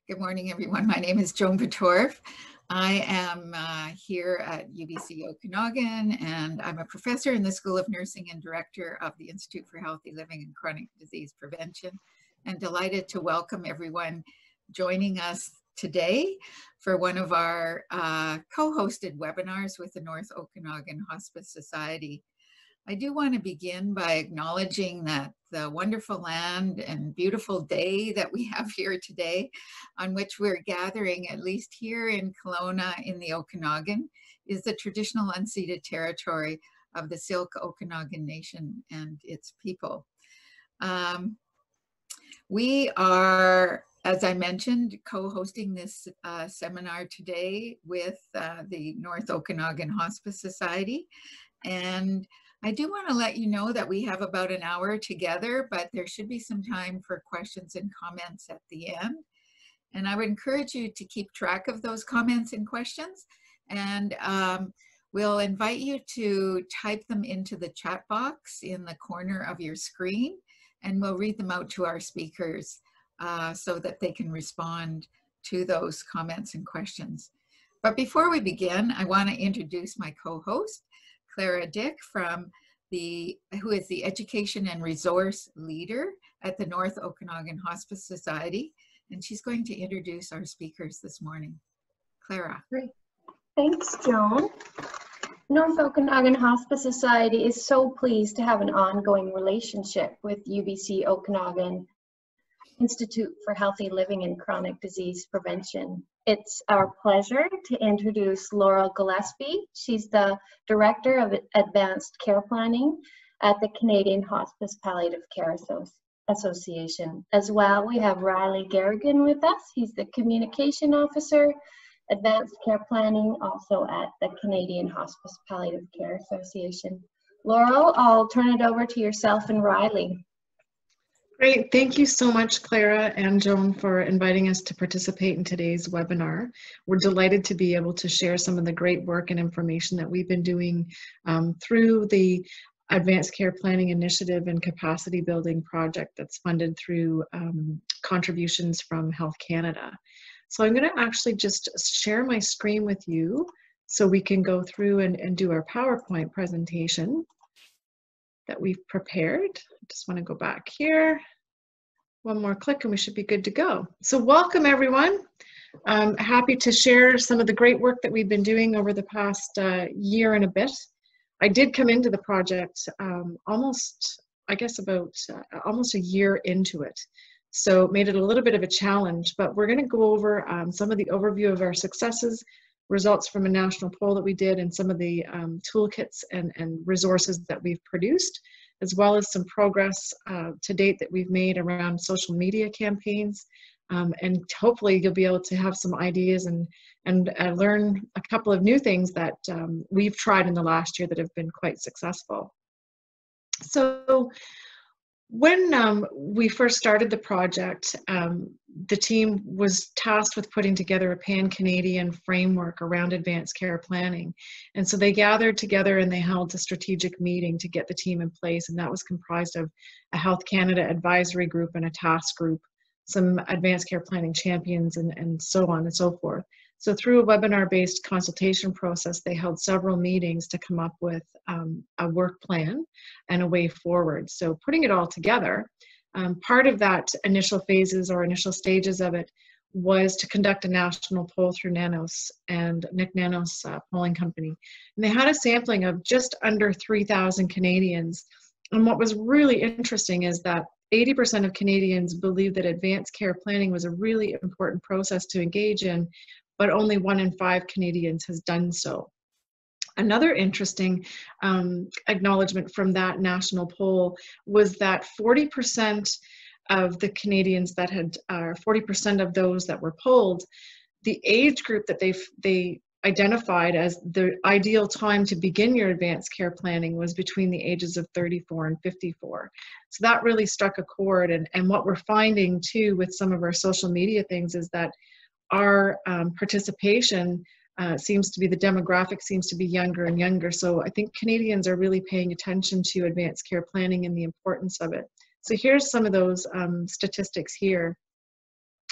Good morning, everyone. My name is Joan Patorf. I am here at UBC Okanagan, and I'm a professor in the School of Nursing and director of the Institute for Healthy Living and Chronic Disease Prevention, and delighted to welcome everyone joining us today for one of our co-hosted webinars with the North Okanagan Hospice Society. I do want to begin by acknowledging that the wonderful land and beautiful day that we have here today, on which we're gathering, at least here in Kelowna in the Okanagan, is the traditional unceded territory of the Syilx Okanagan Nation and its people. We are, as I mentioned, co-hosting this seminar today with the North Okanagan Hospice Society. And I do want to let you know that we have about an hour together, but there should be some time for questions and comments at the end. And I would encourage you to keep track of those comments and questions. And we'll invite you to type them into the chat box in the corner of your screen, and we'll read them out to our speakers so that they can respond to those comments and questions. But before we begin, I want to introduce my co-host, Clara Dick, who is the Education and Resource Leader at the North Okanagan Hospice Society, and she's going to introduce our speakers this morning. Clara. Great. Thanks, Joan. North Okanagan Hospice Society is so pleased to have an ongoing relationship with UBC Okanagan Institute for Healthy Living and Chronic Disease Prevention. It's our pleasure to introduce Laurel Gillespie. She's the Director of Advanced Care Planning at the Canadian Hospice Palliative Care Association. As well, we have Ryley Garagan with us. He's the Communication Officer, Advanced Care Planning, also at the Canadian Hospice Palliative Care Association. Laurel, I'll turn it over to yourself and Ryley. Great. Thank you so much, Clara and Joan, for inviting us to participate in today's webinar. We're delighted to be able to share some of the great work and information that we've been doing through the Advanced Care Planning Initiative and Capacity Building Project that's funded through contributions from Health Canada. So I'm going to actually just share my screen with you so we can go through and do our PowerPoint presentation that we've prepared. I just want to go back here. One more click and we should be good to go. So welcome everyone. I'm happy to share some of the great work that we've been doing over the past year and a bit. I did come into the project almost a year into it. So it made it a little bit of a challenge, but we're going to go over some of the overview of our successes, results from a national poll that we did, and some of the toolkits and resources that we've produced, as well as some progress to date that we've made around social media campaigns. And hopefully you'll be able to have some ideas and learn a couple of new things that we've tried in the last year that have been quite successful. So when we first started the project, the team was tasked with putting together a pan-Canadian framework around advanced care planning. And so they gathered together and they held a strategic meeting to get the team in place. And that was comprised of a Health Canada advisory group and a task group, some advanced care planning champions, and so on and so forth. So through a webinar-based consultation process, they held several meetings to come up with a work plan and a way forward. So putting it all together, part of that initial phases or initial stages of it was to conduct a national poll through Nanos and Nick Nanos polling company. And they had a sampling of just under 3,000 Canadians. And what was really interesting is that 80% of Canadians believe that advanced care planning was a really important process to engage in, but only 1 in 5 Canadians has done so. Another interesting acknowledgement from that national poll was that 40% of the Canadians that had, 40% of those that were polled, the age group that they identified as the ideal time to begin your advanced care planning was between the ages of 34 and 54. So that really struck a chord. And what we're finding too with some of our social media things is that our participation seems to be, the demographic seems to be younger and younger. So I think Canadians are really paying attention to advanced care planning and the importance of it. So here's some of those statistics here.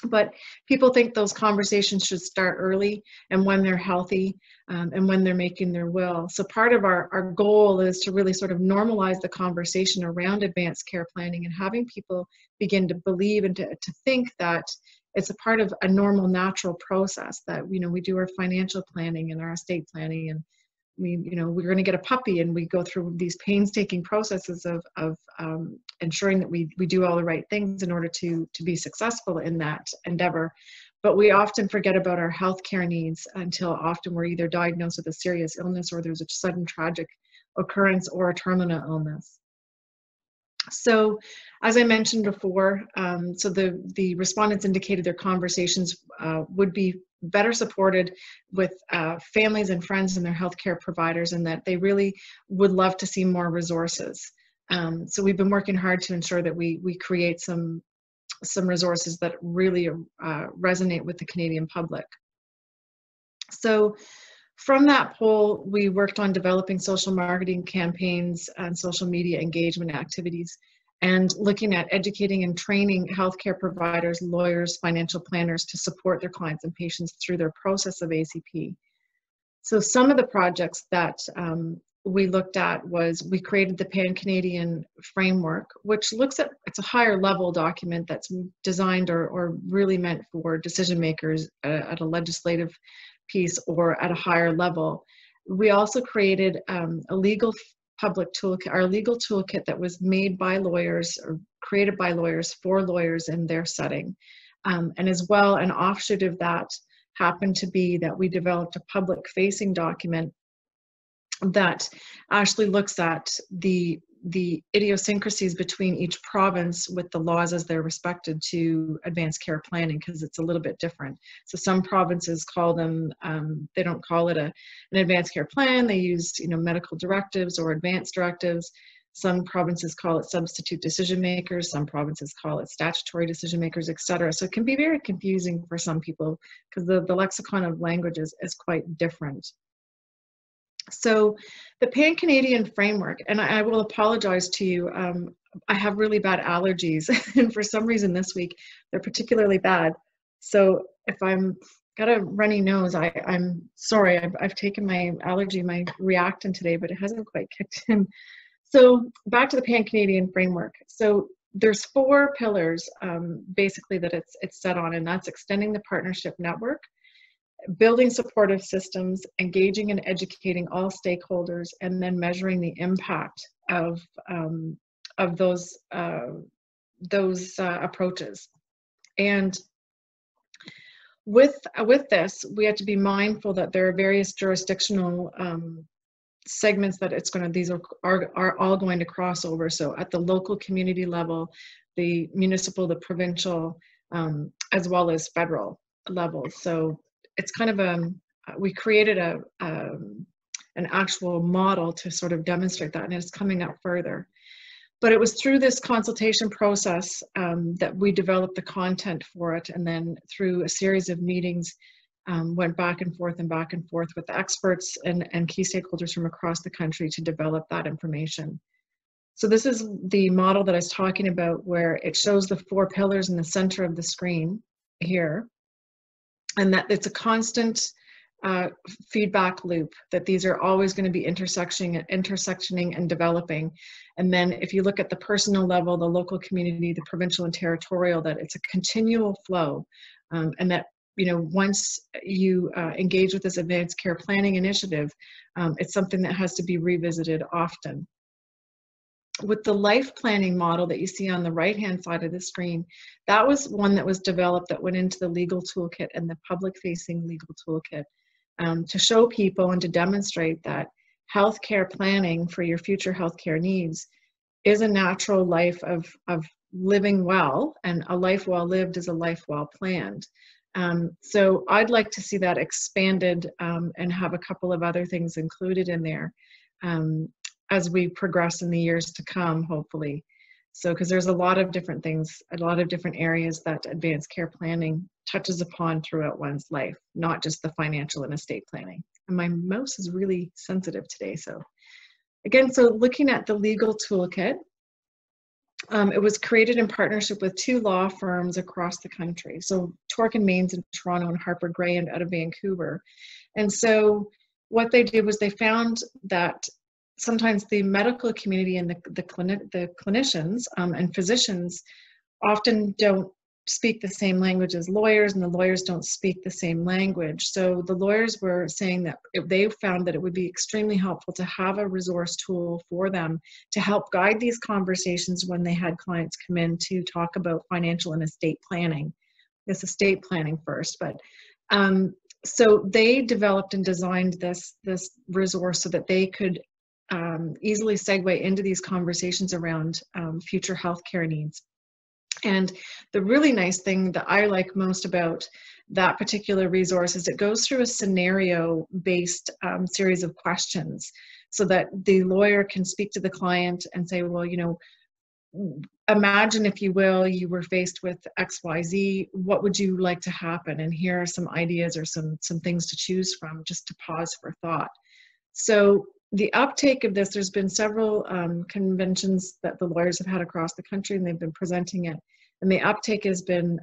But people think those conversations should start early and when they're healthy and when they're making their will. So part of our goal is to really sort of normalize the conversation around advanced care planning and having people begin to believe and to think that it's a part of a normal, natural process, that, you know, we do our financial planning and our estate planning, and we're going to get a puppy, and we go through these painstaking processes of ensuring that we do all the right things in order to be successful in that endeavor. But we often forget about our healthcare needs until often we're either diagnosed with a serious illness, or there's a sudden tragic occurrence, or a terminal illness. So, as I mentioned before, so the respondents indicated their conversations would be better supported with families and friends and their healthcare providers, and that they really would love to see more resources. So we've been working hard to ensure that we create some resources that really resonate with the Canadian public. So from that poll, we worked on developing social marketing campaigns and social media engagement activities, and looking at educating and training healthcare providers, lawyers, financial planners to support their clients and patients through their process of ACP. So some of the projects that we looked at was, we created the Pan-Canadian framework, which looks at, it's a higher level document that's designed or really meant for decision makers at a legislative piece or at a higher level. We also created a legal public toolkit, our legal toolkit, that was made by lawyers or created by lawyers for lawyers in their setting. And as well, an offshoot of that happened to be that we developed a public facing document that actually looks at the idiosyncrasies between each province with the laws as they're respected to advanced care planning, because it's a little bit different. So some provinces call them, they don't call it an advanced care plan, they use, you know, medical directives or advanced directives. Some provinces call it substitute decision makers, some provinces call it statutory decision makers, etc. So it can be very confusing for some people because the lexicon of language is quite different. So the Pan-Canadian framework, and I will apologize to you, I have really bad allergies, and for some reason this week they're particularly bad. So if I'm got a runny nose, I'm sorry. I've taken my allergy, my Reactin today, but it hasn't quite kicked in. So back to the Pan-Canadian framework. So there's 4 pillars basically that it's set on, and that's extending the partnership network, building supportive systems, engaging and educating all stakeholders, and then measuring the impact of those approaches. And with this, we have to be mindful that there are various jurisdictional segments that these are all going to cross over. So at the local community level, the municipal, the provincial, as well as federal level. So it's kind of we created an actual model to sort of demonstrate that, and it's coming up further. But it was through this consultation process that we developed the content for it, and then through a series of meetings, went back and forth with the experts and key stakeholders from across the country to develop that information. So this is the model that I was talking about, where it shows the 4 pillars in the center of the screen here. And that it's a constant feedback loop, that these are always going to be intersectioning and developing. And then if you look at the personal level, the local community, the provincial and territorial, that it's a continual flow. And that, you know, once you engage with this advanced care planning initiative, it's something that has to be revisited often. With the life planning model that you see on the right-hand side of the screen, that was one that was developed that went into the legal toolkit and the public-facing legal toolkit to show people and to demonstrate that healthcare planning for your future healthcare needs is a natural life of living well, and a life well lived is a life well planned. So I'd like to see that expanded and have a couple of other things included in there as we progress in the years to come, hopefully. So, because there's a lot of different things, a lot of different areas that advanced care planning touches upon throughout one's life, not just the financial and estate planning. And my mouse is really sensitive today. So again, so looking at the legal toolkit, It was created in partnership with 2 law firms across the country. So Tork and Mains in Toronto and Harper Gray out of Vancouver. And so what they did was they found that sometimes the medical community and the clinicians and physicians often don't speak the same language as lawyers, and the lawyers don't speak the same language. So the lawyers were saying that they found that it would be extremely helpful to have a resource tool for them to help guide these conversations when they had clients come in to talk about financial and estate planning. It's estate planning first, but so they developed and designed this resource so that they could easily segue into these conversations around future healthcare needs. And the really nice thing that I like most about that particular resource is it goes through a scenario-based series of questions so that the lawyer can speak to the client and say, well, you know, imagine, if you will, you were faced with XYZ, what would you like to happen? And here are some ideas or some things to choose from, just to pause for thought. So the uptake of this, there's been several conventions that the lawyers have had across the country, and they've been presenting it. And the uptake has been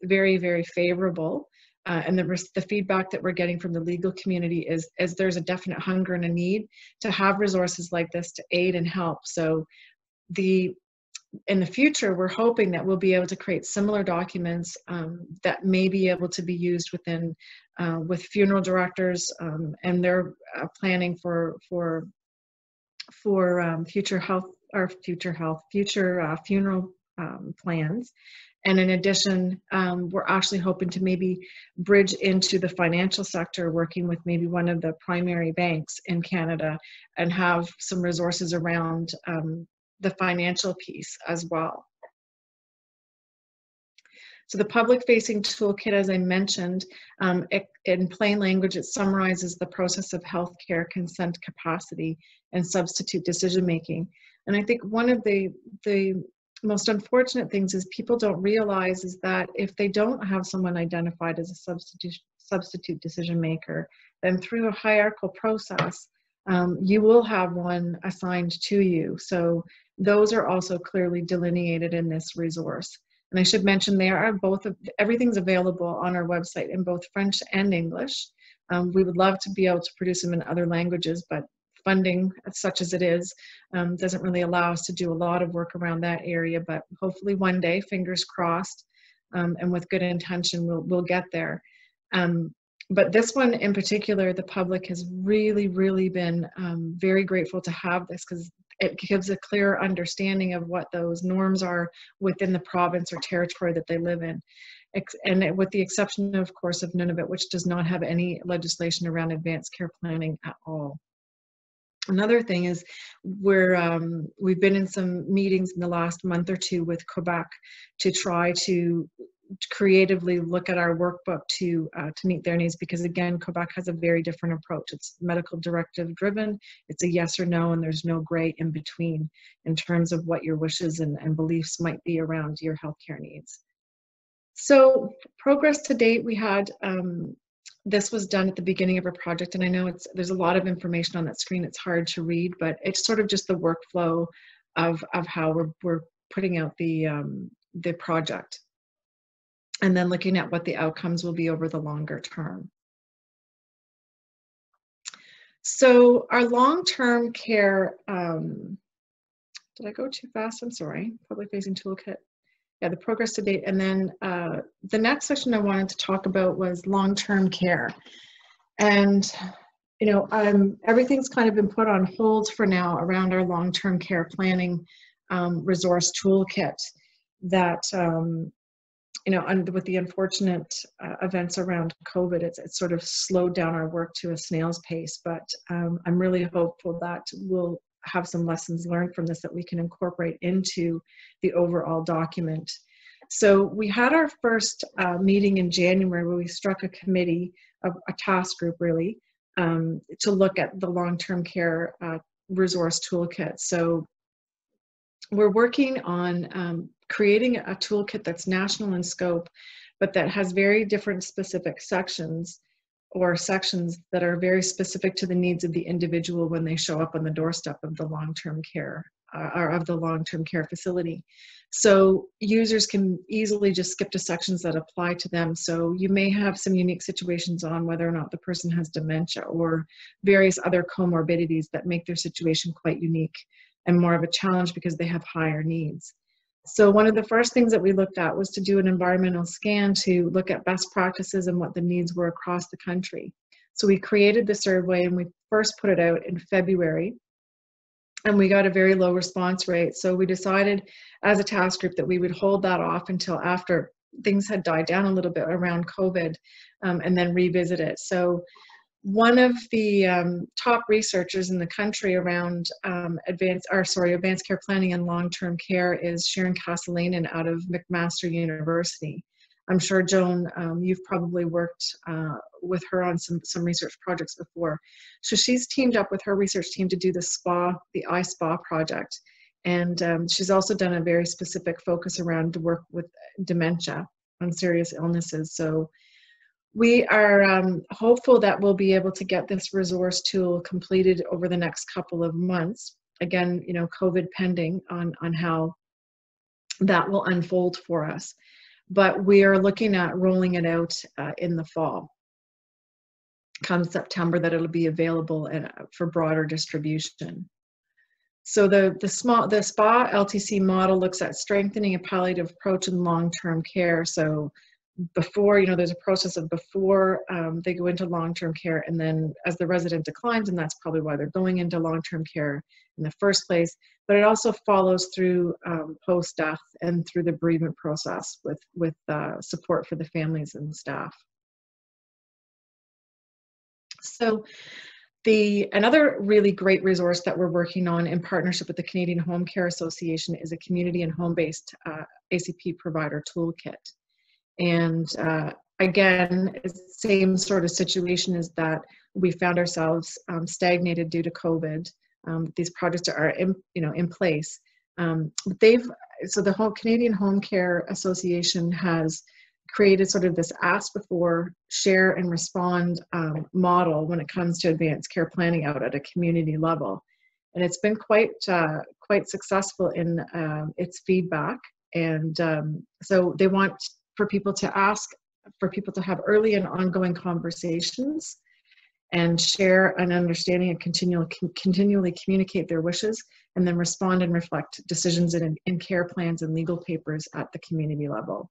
very, very favorable. And the feedback that we're getting from the legal community is there's a definite hunger and a need to have resources like this to aid and help. So in the future, we're hoping that we'll be able to create similar documents that may be able to be used with funeral directors and their planning for future funeral plans. And in addition, we're actually hoping to maybe bridge into the financial sector, working with maybe one of the primary banks in Canada, and have some resources around the financial piece as well. So the public-facing toolkit, as I mentioned, in plain language, it summarizes the process of healthcare consent capacity and substitute decision-making. And I think one of the most unfortunate things is people don't realize is that if they don't have someone identified as a substitute decision-maker, then through a hierarchical process, you will have one assigned to you. So those are also clearly delineated in this resource. And I should mention everything's available on our website in both French and English. We would love to be able to produce them in other languages, but funding, such as it is, doesn't really allow us to do a lot of work around that area. But hopefully one day, fingers crossed, and with good intention, we'll get there. But this one in particular, the public has really, really been very grateful to have this, because it gives a clear understanding of what those norms are within the province or territory that they live in. And with the exception, of course, of Nunavut, which does not have any legislation around advanced care planning at all. Another thing is we've been in some meetings in the last month or two with Quebec to try to creatively look at our workbook to meet their needs, because again, Quebec has a very different approach. It's medical directive driven. It's a yes or no, and there's no gray in between in terms of what your wishes and beliefs might be around your healthcare needs. So progress to date, we had this was done at the beginning of our project, and I know there's a lot of information on that screen. It's hard to read, but it's sort of just the workflow of how we're putting out the project, and then looking at what the outcomes will be over the longer term. So our long-term care, did I go too fast? I'm sorry. Public-facing toolkit. Yeah, the progress to date. And then the next section I wanted to talk about was long-term care. And, you know, everything's kind of been put on hold for now around our long-term care planning resource toolkit that, you know, and with the unfortunate events around COVID, it's sort of slowed down our work to a snail's pace. But I'm really hopeful that we'll have some lessons learned from this that we can incorporate into the overall document. So we had our first meeting in January where we struck a committee, a task group really, to look at the long-term care resource toolkit. So we're working on creating a toolkit that's national in scope, but that has very different specific sections that are very specific to the needs of the individual when they show up on the doorstep of the long-term care of the long-term care facility. So users can easily just skip to sections that apply to them. So you may have some unique situations on whether or not the person has dementia or various other comorbidities that make their situation quite unique and more of a challenge because they have higher needs. So one of the first things that we looked at was to do an environmental scan to look at best practices and what the needs were across the country. So we created the survey and we first put it out in February, and we got a very low response rate. So we decided as a task group that we would hold that off until after things had died down a little bit around COVID, and then revisit it. So one of the top researchers in the country around advanced care planning and long-term care is Sharon Castellanen out of McMaster University. I'm sure, Joan, you've probably worked with her on some research projects before. So she's teamed up with her research team to do the iSpa project. And she's also done a very specific focus around the work with dementia and serious illnesses. So we are hopeful that we'll be able to get this resource tool completed over the next couple of months. Again, you know, COVID pending on how that will unfold for us. But we are looking at rolling it out in the fall. Come September, that it'll be available for broader distribution. So the SPA LTC model looks at strengthening a palliative approach in long-term care. So before, you know, there's a process of before they go into long-term care, and then as the resident declines, and that's probably why they're going into long-term care in the first place, but it also follows through post-death and through the bereavement process with support for the families and the staff. So another really great resource that we're working on in partnership with the Canadian Home Care Association is a community and home-based ACP provider toolkit. And again, same sort of situation is that we found ourselves stagnated due to COVID. These projects are in place. So the whole Canadian Home Care Association has created sort of this ask before, share and respond model when it comes to advanced care planning out at a community level. And it's been quite successful in its feedback. And so they want for people to have early and ongoing conversations and share an understanding and continually communicate their wishes, and then respond and reflect decisions in care plans and legal papers at the community level.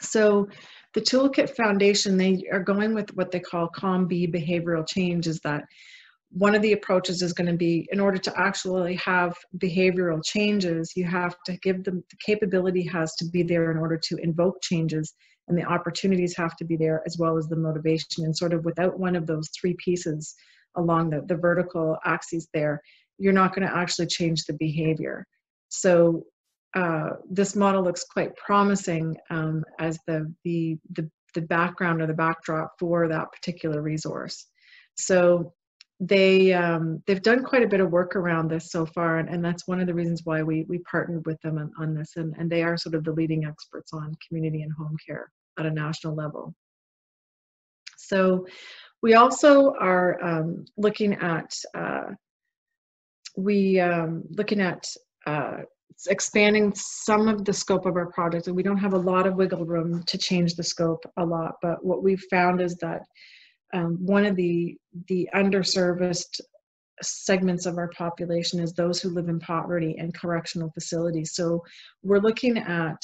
So the Toolkit Foundation, they are going with what they call COM-B behavioral change. Is that one of the approaches is going to be, in order to actually have behavioral changes, you have to give them, the capability has to be there in order to invoke changes, and the opportunities have to be there as well as the motivation. And sort of without one of those three pieces along the vertical axes there, you're not going to actually change the behavior. So this model looks quite promising as the background or the backdrop for that particular resource. So they've done quite a bit of work around this so far, and that's one of the reasons why we partnered with them on this, and they are sort of the leading experts on community and home care at a national level. So we also are looking at expanding some of the scope of our project. And we don't have a lot of wiggle room to change the scope a lot, but what we've found is that one of the underserviced segments of our population is those who live in poverty and correctional facilities. So we're looking at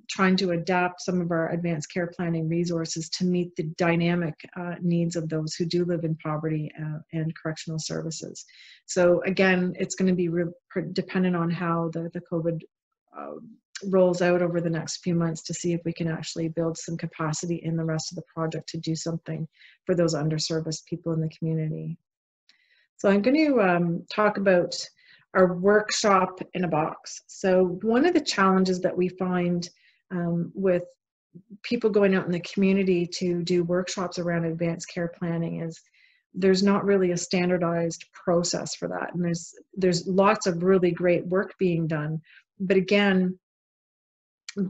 trying to adapt some of our advanced care planning resources to meet the dynamic needs of those who do live in poverty and correctional services. So again, it's going to be dependent on how the COVID rolls out over the next few months to see if we can actually build some capacity in the rest of the project to do something for those underserviced people in the community. So I'm going to talk about our workshop in a box. So one of the challenges that we find with people going out in the community to do workshops around advanced care planning is there's not really a standardized process for that. And there's lots of really great work being done. But again,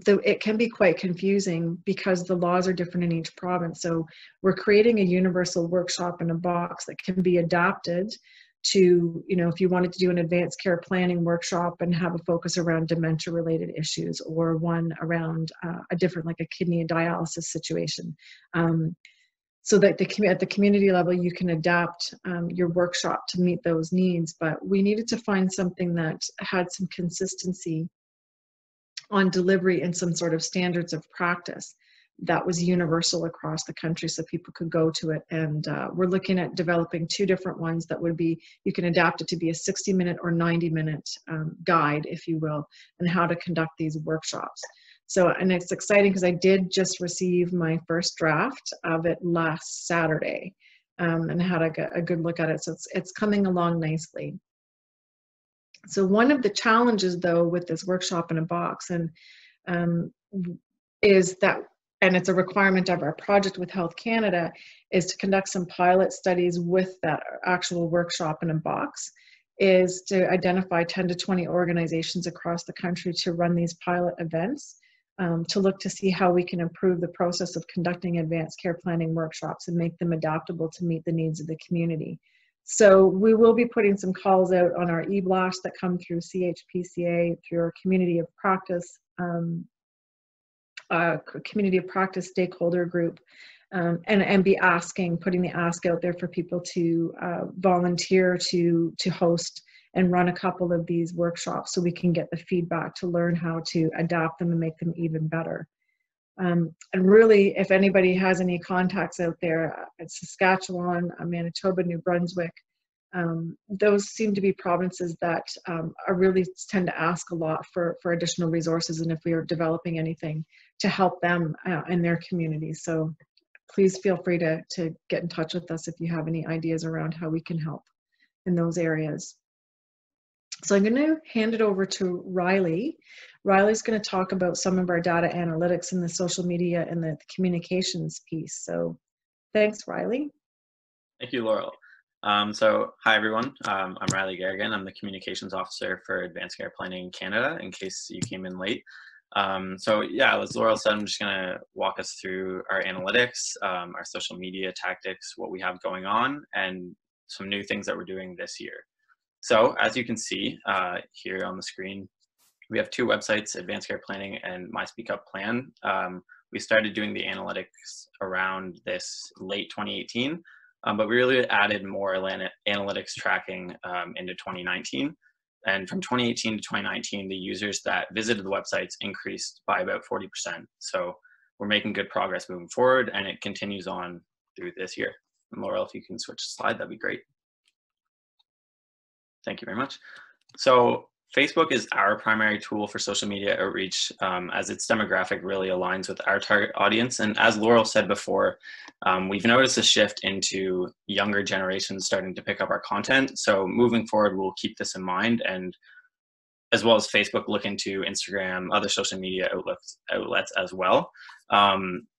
it can be quite confusing because the laws are different in each province. So we're creating a universal workshop in a box that can be adapted to, you know, if you wanted to do an advanced care planning workshop and have a focus around dementia related issues, or one around a different, like a kidney dialysis situation. So that at the community level, you can adapt your workshop to meet those needs. But we needed to find something that had some consistency on delivery and some sort of standards of practice that was universal across the country so people could go to it. And we're looking at developing 2 different ones that would be, you can adapt it to be a 60-minute or 90-minute guide, if you will, and how to conduct these workshops. So, and it's exciting because I did just receive my first draft of it last Saturday, and had a good look at it. So it's coming along nicely. So one of the challenges, though, with this workshop in a box, and is that, and it's a requirement of our project with Health Canada, is to conduct some pilot studies with that actual workshop in a box, is to identify 10 to 20 organizations across the country to run these pilot events, to look to see how we can improve the process of conducting advanced care planning workshops and make them adaptable to meet the needs of the community. So we will be putting some calls out on our e-blasts that come through CHPCA, through our community of practice stakeholder group, and be putting the ask out there for people to volunteer to host and run a couple of these workshops so we can get the feedback to learn how to adapt them and make them even better. And really, if anybody has any contacts out there at Saskatchewan, Manitoba, New Brunswick, those seem to be provinces that are really tend to ask a lot for additional resources, and if we are developing anything to help them in their communities. So please feel free to get in touch with us if you have any ideas around how we can help in those areas. So I'm going to hand it over to Ryley. Ryley's going to talk about some of our data analytics and the social media and the communications piece. So thanks, Ryley. Thank you, Laurel. So hi, everyone. I'm Ryley Garagan. I'm the Communications Officer for Advanced Care Planning Canada, in case you came in late. So yeah, as Laurel said, I'm just going to walk us through our analytics, our social media tactics, what we have going on, and some new things that we're doing this year. So as you can see here on the screen, we have 2 websites, Advanced Care Planning and My Speak Up Plan. We started doing the analytics around this late 2018, but we really added more analytics tracking into 2019. And from 2018 to 2019, the users that visited the websites increased by about 40%. So we're making good progress moving forward, and it continues on through this year. And Laurel, if you can switch the slide, that'd be great. Thank you very much. So Facebook is our primary tool for social media outreach, as its demographic really aligns with our target audience. And as Laurel said before, we've noticed a shift into younger generations starting to pick up our content. So moving forward, we'll keep this in mind, and as well as Facebook, look into Instagram, other social media outlets as well.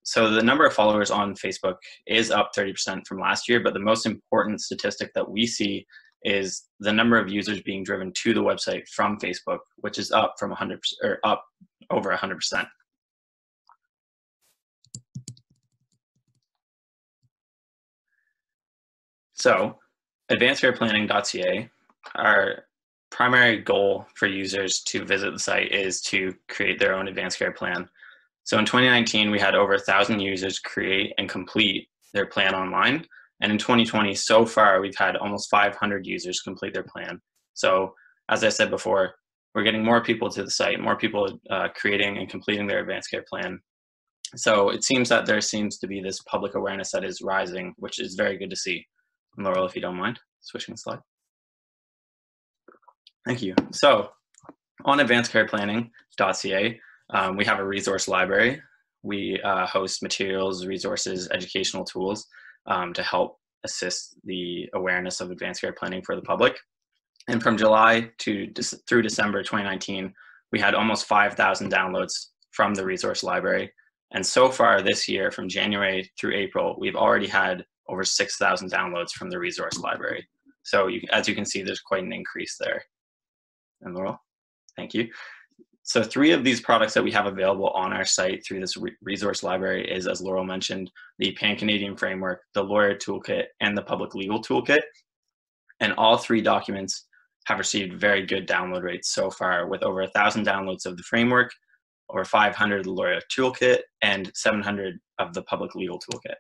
So the number of followers on Facebook is up 30% from last year, but the most important statistic that we see is the number of users being driven to the website from Facebook, which is up from 100%, or up over 100%. So advancedcareplanning.ca, our primary goal for users to visit the site is to create their own advanced care plan. So in 2019, we had over 1,000 users create and complete their plan online. And in 2020, so far, we've had almost 500 users complete their plan. So as I said before, we're getting more people to the site, more people creating and completing their advanced care plan. So it seems that there seems to be this public awareness that is rising, which is very good to see. And Laurel, if you don't mind, switching the slide. Thank you. So on advancedcareplanning.ca, we have a resource library. We host materials, resources, educational tools to help assist the awareness of advanced care planning for the public. And from July through December 2019, we had almost 5,000 downloads from the resource library. And so far this year, from January through April, we've already had over 6,000 downloads from the resource library. So as you can see, there's quite an increase there. And Laurel, thank you. So 3 of these products that we have available on our site through this resource library is, as Laurel mentioned, the Pan-Canadian Framework, the Lawyer Toolkit, and the Public Legal Toolkit. And all 3 documents have received very good download rates so far, with over 1,000 downloads of the framework, over 500 of the lawyer toolkit, and 700 of the public legal toolkit.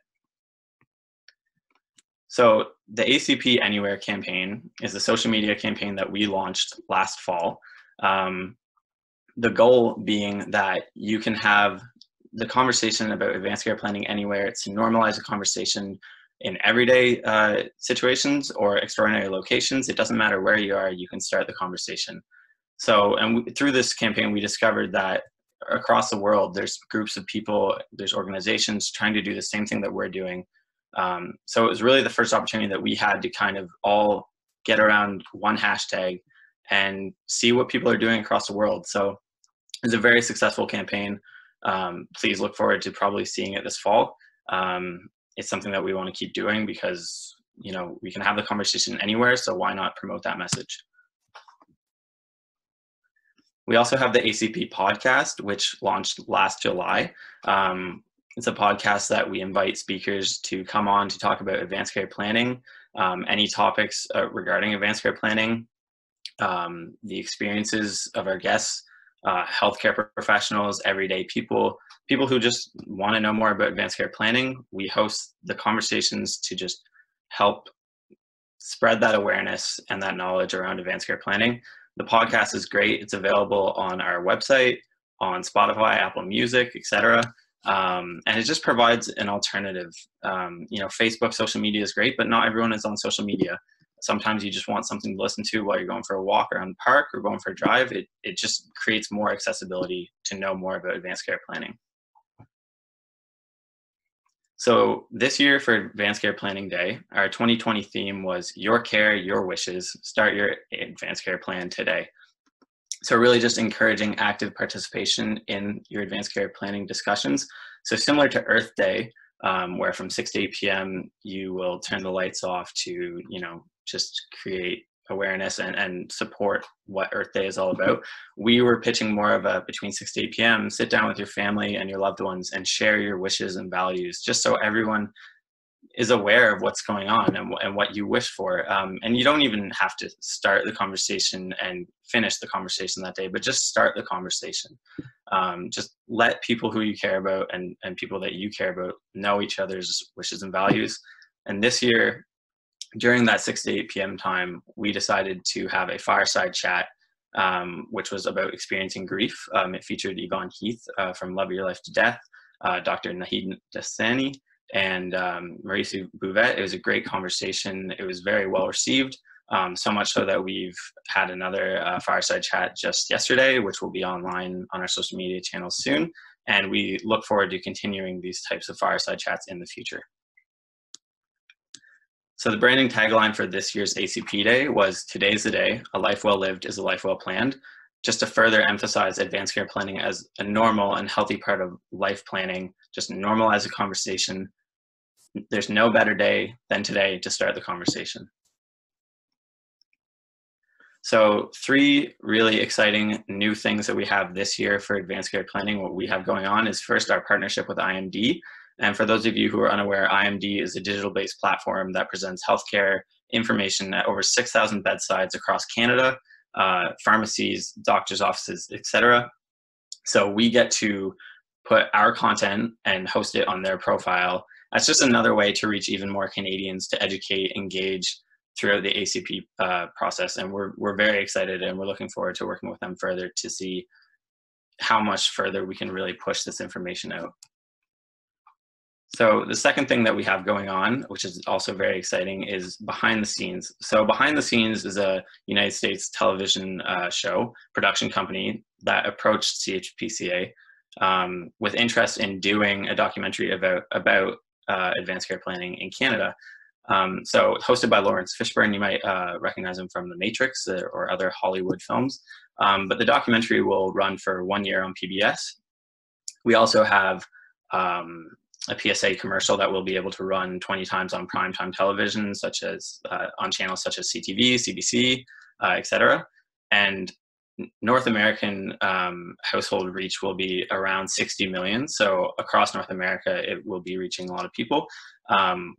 So the Acp Anywhere campaign is a social media campaign that we launched last fall. The goal being that you can have the conversation about advanced care planning anywhere. It's to normalize a conversation in everyday situations or extraordinary locations. It doesn't matter where you are, you can start the conversation. So, through this campaign, we discovered that across the world, there's groups of people, there's organizations trying to do the same thing that we're doing. So it was really the first opportunity that we had to kind of all get around one hashtag and see what people are doing across the world. So it's a very successful campaign. Please look forward to probably seeing it this fall. It's something that we want to keep doing because, you know, we can have the conversation anywhere, so why not promote that message? We also have the Acp Podcast, which launched last July. It's a podcast that we invite speakers to come on to talk about advanced care planning, any topics regarding advanced care planning, the experiences of our guests, healthcare professionals, everyday people who just want to know more about advanced care planning. We host the conversations to just help spread that awareness and that knowledge around advanced care planning. The podcast is great. It's available on our website, on Spotify, Apple Music, etc. And it just provides an alternative. You know, Facebook, social media is great, but not everyone is on social media. Sometimes you just want something to listen to while you're going for a walk around the park or going for a drive. It just creates more accessibility to know more about advanced care planning. So this year for Advanced Care Planning Day, our 2020 theme was Your Care, Your Wishes. Start your advanced care plan today. So really just encouraging active participation in your advanced care planning discussions. So similar to Earth Day, where from 6 to 8 p.m. you will turn the lights off to, you know, just create awareness and support what Earth Day is all about. We were pitching more of a between 6 to 8 p.m. sit down with your family and your loved ones and share your wishes and values, just so everyone is aware of what's going on and what you wish for. And you don't even have to start the conversation and finish the conversation that day, but just start the conversation. Just let people who you care about and people that you care about know each other's wishes and values. And this year, during that 6 to 8 p.m. time, we decided to have a fireside chat, which was about experiencing grief. It featured Yvonne Heath from Love Your Life to Death, Dr. Nahid Dassani, and Maurice Bouvet. It was a great conversation. It was very well received, so much so that we've had another fireside chat just yesterday, which will be online on our social media channels soon. And we look forward to continuing these types of fireside chats in the future. So the branding tagline for this year's ACP Day was, "Today's the day, a life well lived is a life well planned," just to further emphasize advanced care planning as a normal and healthy part of life planning. Just normalize a conversation. There's no better day than today to start the conversation. So 3 really exciting new things that we have this year for advanced care planning. What we have going on is, first, our partnership with IMD. And for those of you who are unaware, IMD is a digital-based platform that presents healthcare information at over 6,000 bedsides across Canada, pharmacies, doctors' offices, etc. So we get to put our content and host it on their profile. That's just another way to reach even more Canadians, to educate, engage throughout the ACP process. And we're very excited, and we're looking forward to working with them further to see how much further we can really push this information out. So the second thing that we have going on, which is also very exciting, is Behind the Scenes. So Behind the Scenes is a United States television show production company that approached CHPCA with interest in doing a documentary about advanced care planning in Canada. So hosted by Lawrence Fishburne. You might recognize him from The Matrix or other Hollywood films. But the documentary will run for 1 year on PBS. We also have a PSA commercial that will be able to run 20 times on primetime television, such as on channels such as CTV, CBC, etc. And North American household reach will be around 60 million. So across North America, it will be reaching a lot of people.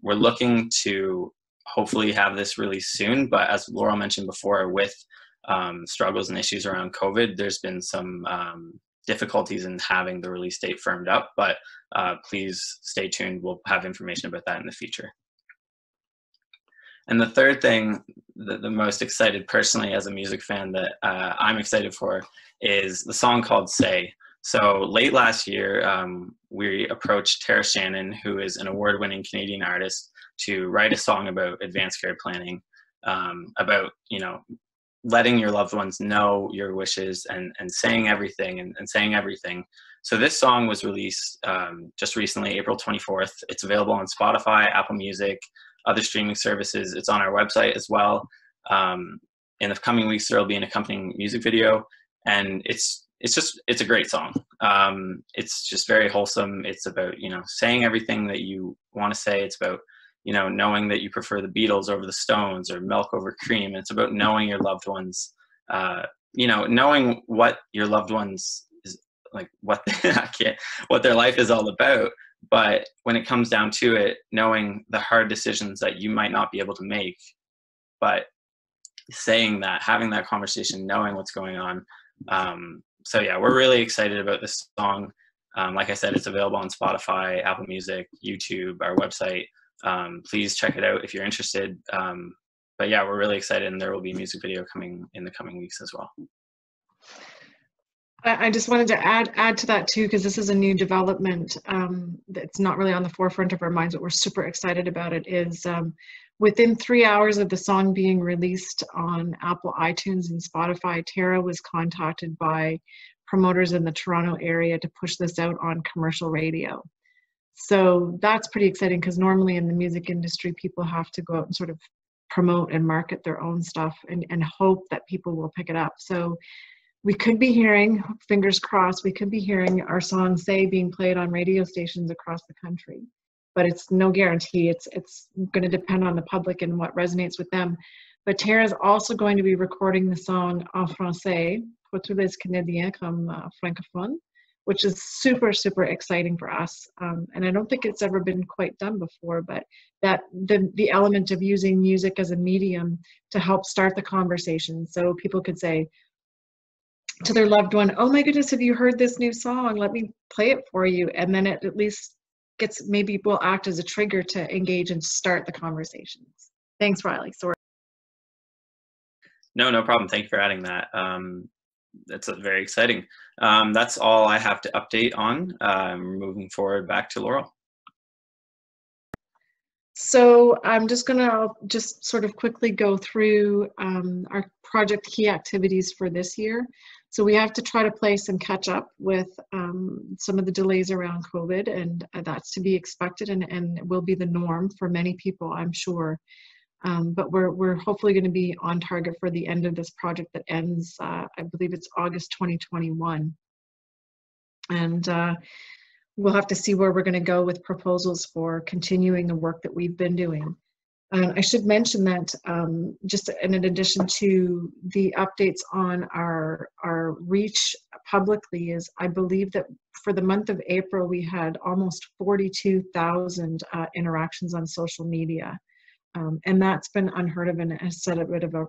We're looking to hopefully have this released soon. But as Laurel mentioned before, with struggles and issues around COVID, there's been some difficulties in having the release date firmed up, but please stay tuned. We'll have information about that in the future. And the third thing, the most excited personally as a music fan that I'm excited for, is the song called Say. So late last year, we approached Tara Shannon, who is an award-winning Canadian artist, to write a song about advanced care planning, about, letting your loved ones know your wishes and saying everything and saying everything. So this song was released just recently, April 24th. It's available on Spotify, Apple Music, other streaming services. It's on our website as well. In the coming weeks, there will be an accompanying music video, and it's a great song. It's just very wholesome. It's about, saying everything that you want to say. It's about, knowing that you prefer the Beatles over the Stones or milk over cream. It's about knowing your loved ones, knowing what your loved ones is like, what their life is all about. But when it comes down to it, knowing the hard decisions that you might not be able to make, but saying that, having that conversation, knowing what's going on. So yeah, we're really excited about this song. Like I said, it's available on Spotify, Apple Music, YouTube, our website. Please check it out if you're interested. But yeah, we're really excited, and there will be a music video coming in the coming weeks as well. I just wanted to add to that too, because this is a new development that's not really on the forefront of our minds, but we're super excited about it, is within 3 hours of the song being released on Apple iTunes and Spotify, Tara was contacted by promoters in the Toronto area to push this out on commercial radio. So that's pretty exciting, because normally in the music industry, people have to go out and sort of promote and market their own stuff and hope that people will pick it up. So we could be hearing, fingers crossed, we could be hearing our song Say being played on radio stations across the country. But it's no guarantee. It's going to depend on the public and what resonates with them. But Tara's also going to be recording the song en français, pour tous les Canadiens comme francophones, which is super, super exciting for us. And I don't think it's ever been quite done before, but that the element of using music as a medium to help start the conversation. So people could say to their loved one, oh my goodness, have you heard this new song? Let me play it for you. And then it at least maybe will act as a trigger to engage and start the conversations. Thanks, Ryley. Sorry. No problem. Thank you for adding that. That's very exciting. That's all I have to update on. Moving forward, back to Laurel. So I'm just going to sort of quickly go through our project key activities for this year. So we have to try to play some catch up with some of the delays around COVID, and that's to be expected and will be the norm for many people, I'm sure. But we're hopefully going to be on target for the end of this project that ends, I believe it's August 2021. And we'll have to see where we're going to go with proposals for continuing the work that we've been doing. I should mention that just in addition to the updates on our reach publicly, is I believe that for the month of April, we had almost 42,000 interactions on social media. And that's been unheard of and has set a bit of a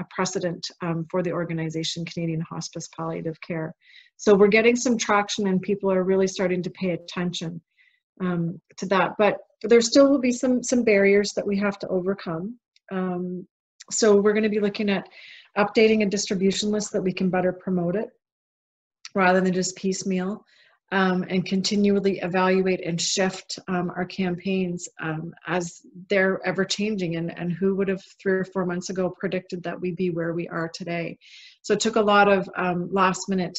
precedent for the organization Canadian Hospice Palliative Care. So we're getting some traction, and people are really starting to pay attention to that. But there still will be some barriers that we have to overcome. So we're going to be looking at updating a distribution list that we can better promote it rather than just piecemeal. And continually evaluate and shift our campaigns as they're ever changing, and who would have 3 or 4 months ago predicted that we'd be where we are today. So it took a lot of last minute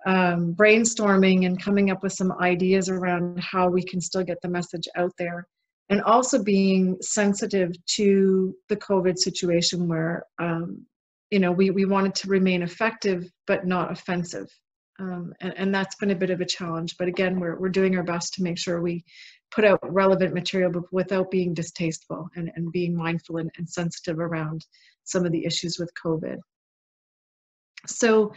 brainstorming and coming up with some ideas around how we can still get the message out there, and also being sensitive to the COVID situation where we wanted to remain effective but not offensive. And that's been a bit of a challenge, but again, we're doing our best to make sure we put out relevant material but without being distasteful, and being mindful and sensitive around some of the issues with COVID. So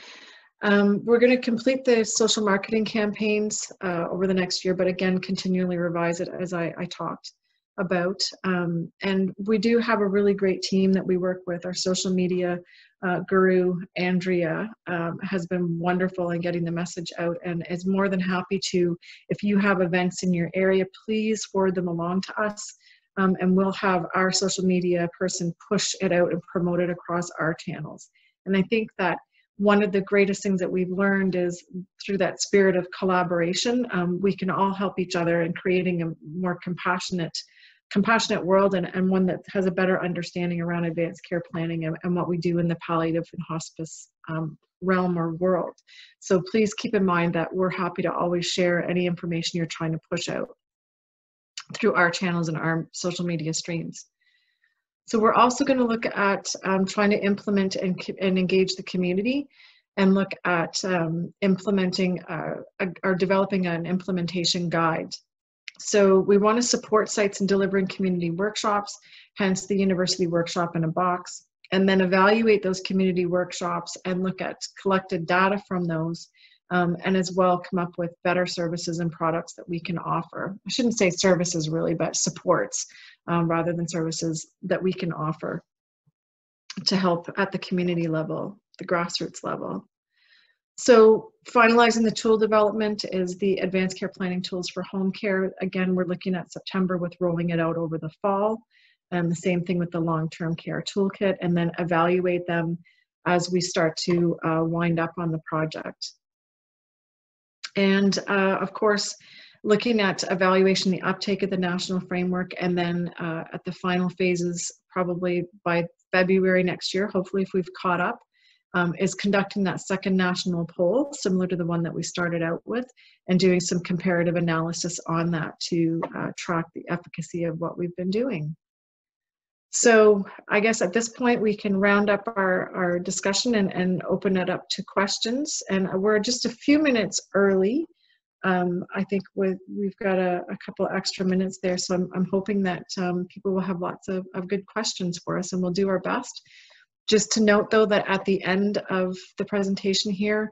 we're going to complete the social marketing campaigns over the next year, but again, continually revise it as I talked. about. And we do have a really great team that we work with. Our social media guru, Andrea, has been wonderful in getting the message out and is more than happy to, if you have events in your area, please forward them along to us. And we'll have our social media person push it out and promote it across our channels. And I think that one of the greatest things that we've learned is through that spirit of collaboration, we can all help each other in creating a more compassionate world and one that has a better understanding around advanced care planning and what we do in the palliative and hospice realm or world. So please keep in mind that we're happy to always share any information you're trying to push out through our channels and our social media streams. So we're also going to look at trying to implement and engage the community and look at implementing or developing an implementation guide. So we want to support sites in delivering community workshops, hence the university workshop in a box, and then evaluate those community workshops and look at collected data from those, and as well come up with better services and products that we can offer. I shouldn't say services really, but supports rather than services that we can offer to help at the community level, the grassroots level. So finalizing the tool development is the advanced care planning tools for home care. Again, we're looking at September with rolling it out over the fall, and the same thing with the long-term care toolkit, and then evaluate them as we start to wind up on the project. And of course, looking at evaluation, the uptake of the national framework, and then at the final phases, probably by February next year, hopefully if we've caught up, is conducting that second national poll, similar to the one that we started out with, and doing some comparative analysis on that to track the efficacy of what we've been doing. So I guess at this point we can round up our discussion and open it up to questions. And we're just a few minutes early. I think we've got a couple extra minutes there, so I'm hoping that people will have lots of good questions for us, and we'll do our best. Just to note though that at the end of the presentation here,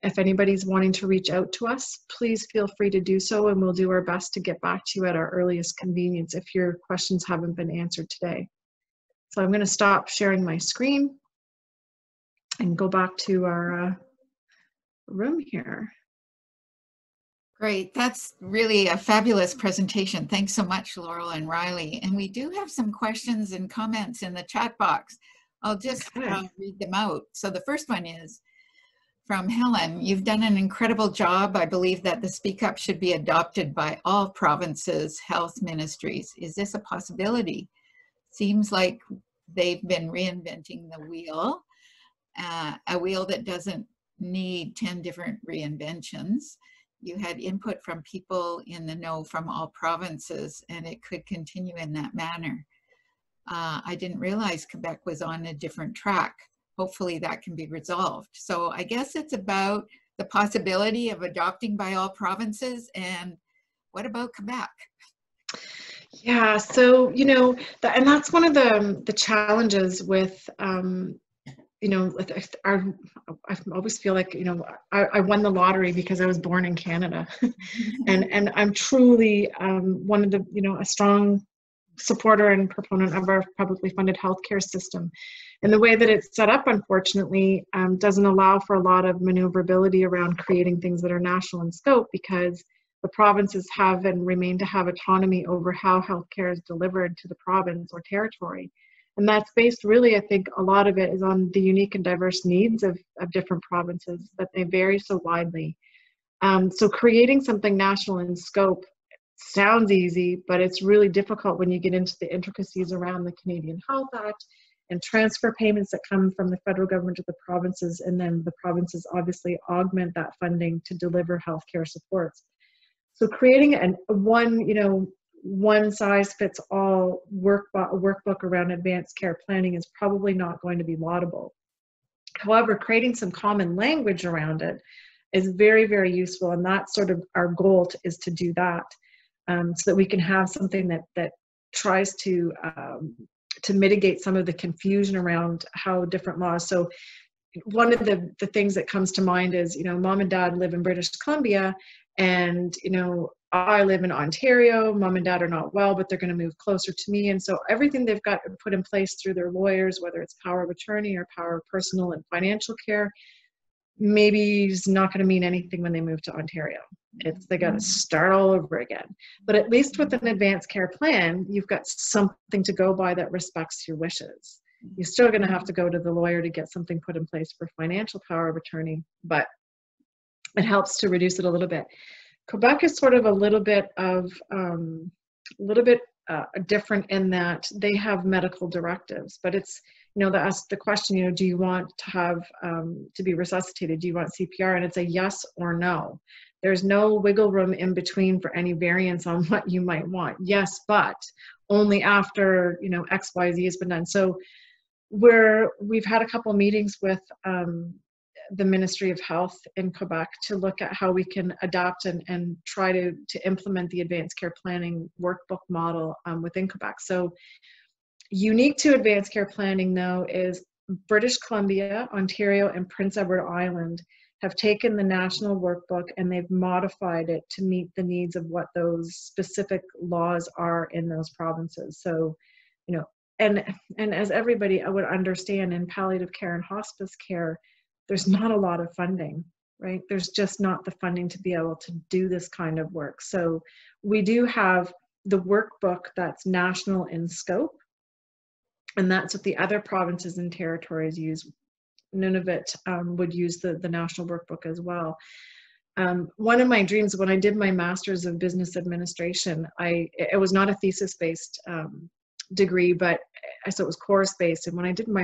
if anybody's wanting to reach out to us, please feel free to do so, and we'll do our best to get back to you at our earliest convenience if your questions haven't been answered today. So I'm going to stop sharing my screen and go back to our room here. Great. That's really a fabulous presentation. Thanks so much, Laurel and Ryley. And we do have some questions and comments in the chat box. I'll just read them out. So the first one is from Helen. You've done an incredible job. I believe that the Speak Up should be adopted by all provinces' health ministries. Is this a possibility? Seems like they've been reinventing the wheel, a wheel that doesn't need 10 different reinventions. You had input from people in the know from all provinces, and it could continue in that manner. I didn't realize Quebec was on a different track. Hopefully that can be resolved. So I guess it's about the possibility of adopting by all provinces. And what about Quebec? Yeah, so, you know, and that's one of the challenges with, you know, I always feel like, you know, I won the lottery because I was born in Canada. and I'm truly one of the, you know, a strong supporter and proponent of our publicly funded healthcare system. And the way that it's set up, unfortunately, doesn't allow for a lot of maneuverability around creating things that are national in scope, because the provinces have and remain to have autonomy over how healthcare is delivered to the province or territory. And that's based really, I think, a lot of it is on the unique and diverse needs of different provinces, that they vary so widely. So creating something national in scope sounds easy, but it's really difficult when you get into the intricacies around the Canadian Health Act and transfer payments that come from the federal government to the provinces, and then the provinces obviously augment that funding to deliver healthcare supports. So creating one size fits all workbook around advanced care planning is probably not going to be laudable. However, creating some common language around it is very, very useful, and that's sort of our goal is to do that, so that we can have something that tries to mitigate some of the confusion around how different laws. So one of the things that comes to mind is, you know, mom and dad live in British Columbia, and, you know, I live in Ontario, mom and dad are not well, but they're going to move closer to me. And so everything they've got put in place through their lawyers, whether it's power of attorney or power of personal and financial care, maybe is not going to mean anything when they move to Ontario. They got to start all over again. But at least with an advanced care plan, you've got something to go by that respects your wishes. You're still going to have to go to the lawyer to get something put in place for financial power of attorney, but it helps to reduce it a little bit. Quebec is sort of a little bit different in that they have medical directives, but it's, they ask the question, do you want to have to be resuscitated? Do you want CPR? And it's a yes or no. There's no wiggle room in between for any variance on what you might want. Yes, but only after X, Y, Z has been done. So we've had a couple meetings with the Ministry of Health in Quebec to look at how we can adapt and try to implement the advanced care planning workbook model within Quebec. So unique to advanced care planning, though, is British Columbia, Ontario, and Prince Edward Island have taken the national workbook and they've modified it to meet the needs of what those specific laws are in those provinces. So, and as everybody would understand, in palliative care and hospice care, there's not a lot of funding, right? There's just not the funding to be able to do this kind of work. So we do have the workbook that's national in scope, and that's what the other provinces and territories use. Nunavut would use the national workbook as well. One of my dreams when I did my Master's of Business Administration, it was not a thesis-based degree, but so it was course-based. And when I did my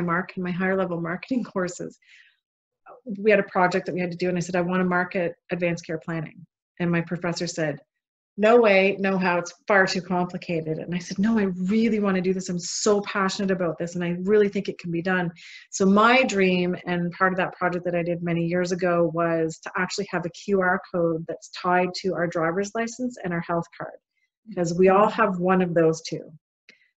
higher level marketing courses, we had a project that we had to do, and I said, I want to market advanced care planning. And my professor said, no way, no how, it's far too complicated. And I said, no, I really want to do this. I'm so passionate about this, and I really think it can be done. So my dream, and part of that project that I did many years ago, was to actually have a QR code that's tied to our driver's license and our health card, because we all have one of those two,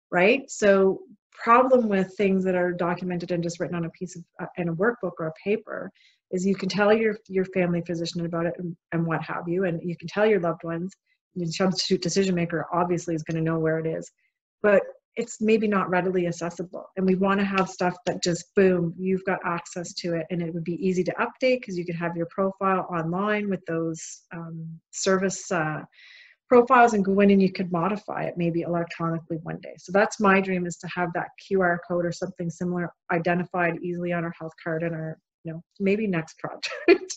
right? So problem with things that are documented and just written on a piece of in a workbook or a paper is you can tell your family physician about it and what have you, and you can tell your loved ones. The substitute decision maker obviously is going to know where it is, but it's maybe not readily accessible. And we want to have stuff that just boom, you've got access to it, and it would be easy to update because you could have your profile online with those service profiles and go in and you could modify it maybe electronically one day. So that's my dream, is to have that QR code or something similar identified easily on our health card and our, maybe next project.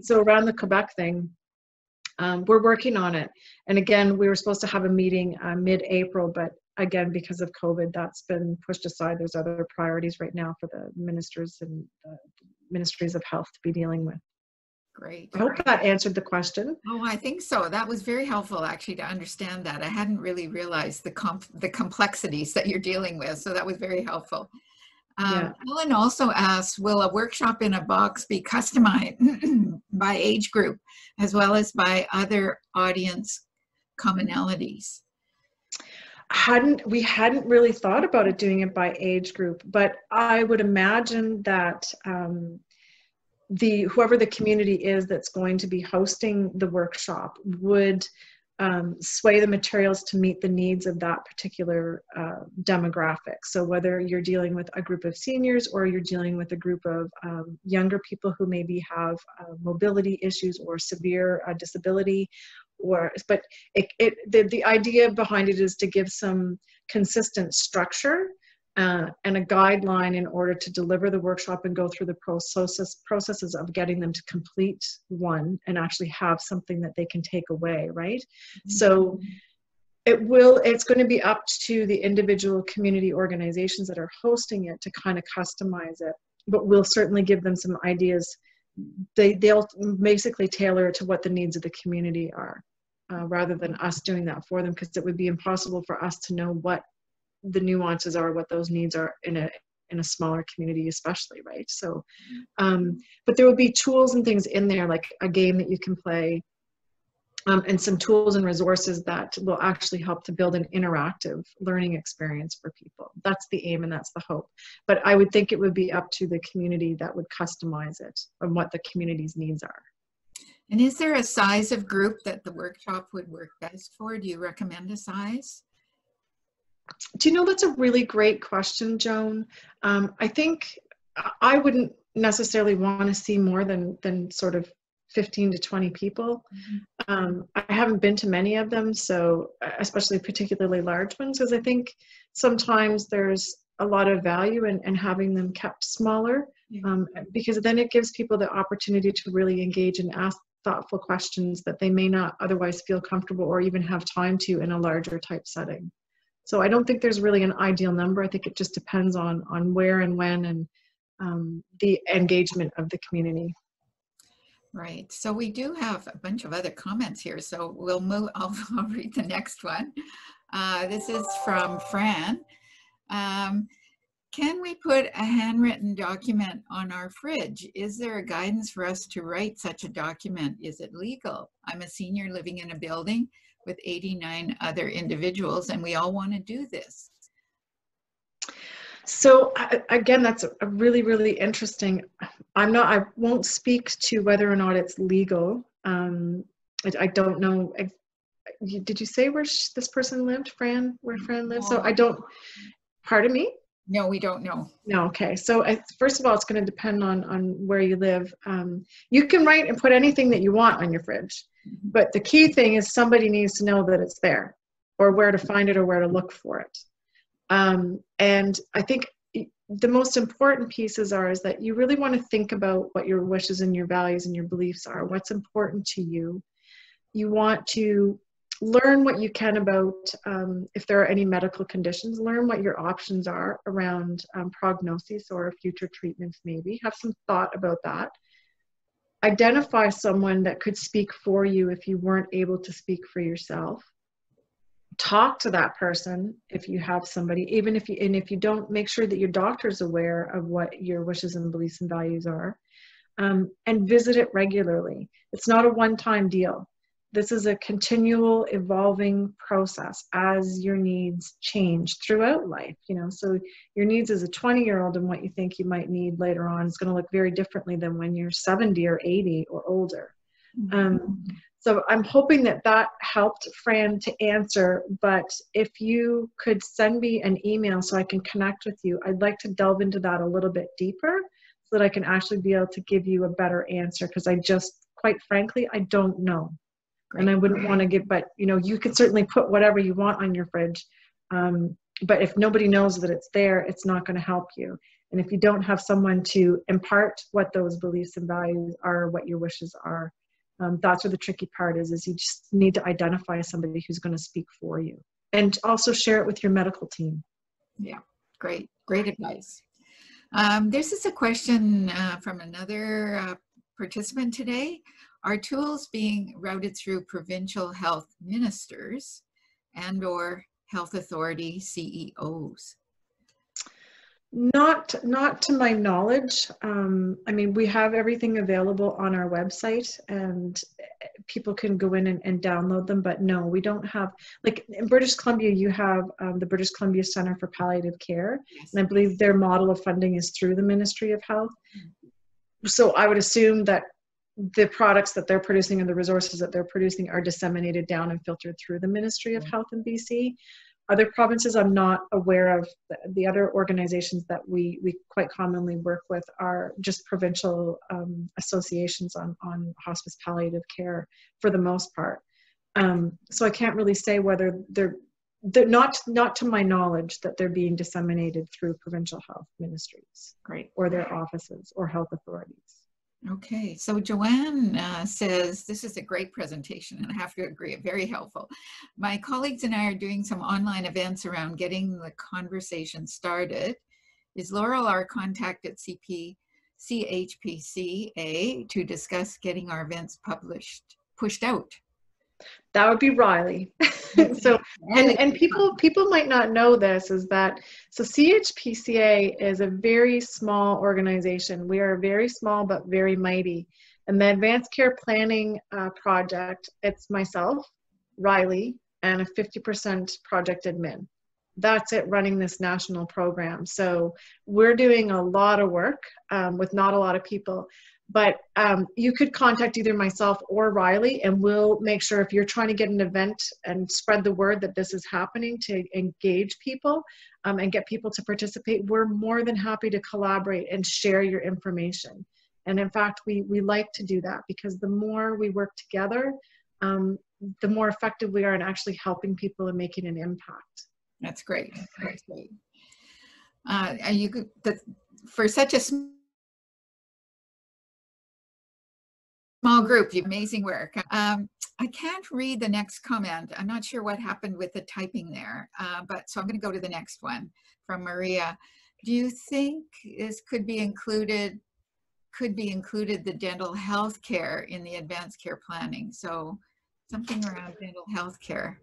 So around the Quebec thing, we're working on it. And again, we were supposed to have a meeting mid-April, but again, because of COVID, that's been pushed aside. There's other priorities right now for the ministers and the ministries of health to be dealing with. Great. I hope that answered the question. Oh, I think so. That was very helpful, actually, to understand that. I hadn't really realized the complexities that you're dealing with. So that was very helpful. Ellen also asked, will a workshop in a box be customized by age group as well as by other audience commonalities? We hadn't really thought about it doing it by age group, but I would imagine that whoever the community is that's going to be hosting the workshop would sway the materials to meet the needs of that particular demographic. So whether you're dealing with a group of seniors or you're dealing with a group of younger people who maybe have mobility issues or severe disability, but the idea behind it is to give some consistent structure and a guideline in order to deliver the workshop and go through the processes of getting them to complete one and actually have something that they can take away, right? Mm-hmm. So it's going to be up to the individual community organizations that are hosting it to kind of customize it, but we'll certainly give them some ideas. They'll basically tailor it to what the needs of the community are, rather than us doing that for them, because it would be impossible for us to know what the nuances are, what those needs are in a smaller community especially, right? So but there will be tools and things in there, like a game that you can play, and some tools and resources that will actually help to build an interactive learning experience for people. That's the aim and that's the hope. But I would think it would be up to the community that would customize it and what the community's needs are. And is there a size of group that the workshop would work best for? Do you recommend a size? Do you know, that's a really great question, Joan. I think I wouldn't necessarily want to see more than sort of 15 to 20 people. I haven't been to many of them, so especially particularly large ones, because I think sometimes there's a lot of value in having them kept smaller, because then it gives people the opportunity to really engage and ask thoughtful questions that they may not otherwise feel comfortable or even have time to in a larger type setting. So I don't think there's really an ideal number. I think it just depends on where and when and the engagement of the community. Right. So we do have a bunch of other comments here. So we'll move. I'll read the next one. This is from Fran. Can we put a handwritten document on our fridge? Is there a guidance for us to write such a document? Is it legal? I'm a senior living in a building with 89 other individuals, and we all want to do this. So again, that's a really, really interesting. I won't speak to whether or not it's legal. I don't know. Did you say where this person lived, Fran? Where Fran lives? So I don't, pardon me? No, we don't know. No, okay. So first of all, it's going to depend on where you live. You can write and put anything that you want on your fridge, but the key thing is somebody needs to know that it's there, or where to find it, or where to look for it. And I think the most important pieces is that you really want to think about what your wishes and your values and your beliefs are, what's important to you. You want to learn what you can about, if there are any medical conditions, learn what your options are around prognosis or future treatments maybe. Have some thought about that. Identify someone that could speak for you if you weren't able to speak for yourself. Talk to that person if you have somebody, even if you don't, make sure that your doctor's aware of what your wishes and beliefs and values are, and visit it regularly. It's not a one-time deal. This is a continual evolving process as your needs change throughout life. So your needs as a 20-year-old and what you think you might need later on is going to look very differently than when you're 70 or 80 or older. So I'm hoping that helped Fran to answer, but if you could send me an email so I can connect with you, I'd like to delve into that a little bit deeper so that I can actually be able to give you a better answer, because quite frankly, I don't know. Great. And I wouldn't want to give, but you could certainly put whatever you want on your fridge. But if nobody knows that it's there, it's not going to help you. And if you don't have someone to impart what those beliefs and values are, what your wishes are, that's where the tricky part is you just need to identify somebody who's going to speak for you, and also share it with your medical team. Yeah, great advice. This is a question from another participant today. Are tools being routed through provincial health ministers and/or health authority CEOs? Not to my knowledge. I mean, we have everything available on our website, and people can go in and download them, but no, we don't have, like in British Columbia, you have the British Columbia Centre for Palliative Care, and I believe their model of funding is through the Ministry of Health. So I would assume that the products that they're producing and the resources that they're producing are disseminated down and filtered through the Ministry of Health in BC. Other provinces, I'm not aware of. The other organizations that we quite commonly work with are just provincial associations on hospice palliative care for the most part. So I can't really say whether they're not to my knowledge that they're being disseminated through provincial health ministries, Great, or their offices or health authorities. Okay, so Joanne says, this is a great presentation, and I have to agree, very helpful. My colleagues and I are doing some online events around getting the conversation started. Is Laurel our contact at CHPCA to discuss getting our events pushed out? That would be Ryley. So, and people might not know this, is that, so CHPCA is a very small organization. We are very small, but very mighty. And the Advanced Care Planning project, it's myself, Ryley, and a 50% project admin. That's it, running this national program. So we're doing a lot of work with not a lot of people. But you could contact either myself or Ryley, and we'll make sure if you're trying to get an event and spread the word that this is happening to engage people and get people to participate, we're more than happy to collaborate and share your information. And in fact, we like to do that, because the more we work together, the more effective we are in actually helping people and making an impact. That's great. That's great. And you could, for such a small group, you amazing work. I can't read the next comment. I'm not sure what happened with the typing there, but so I'm going to go to the next one from Maria. Do you think this could be included the dental health care in the advanced care planning? So something around dental health care.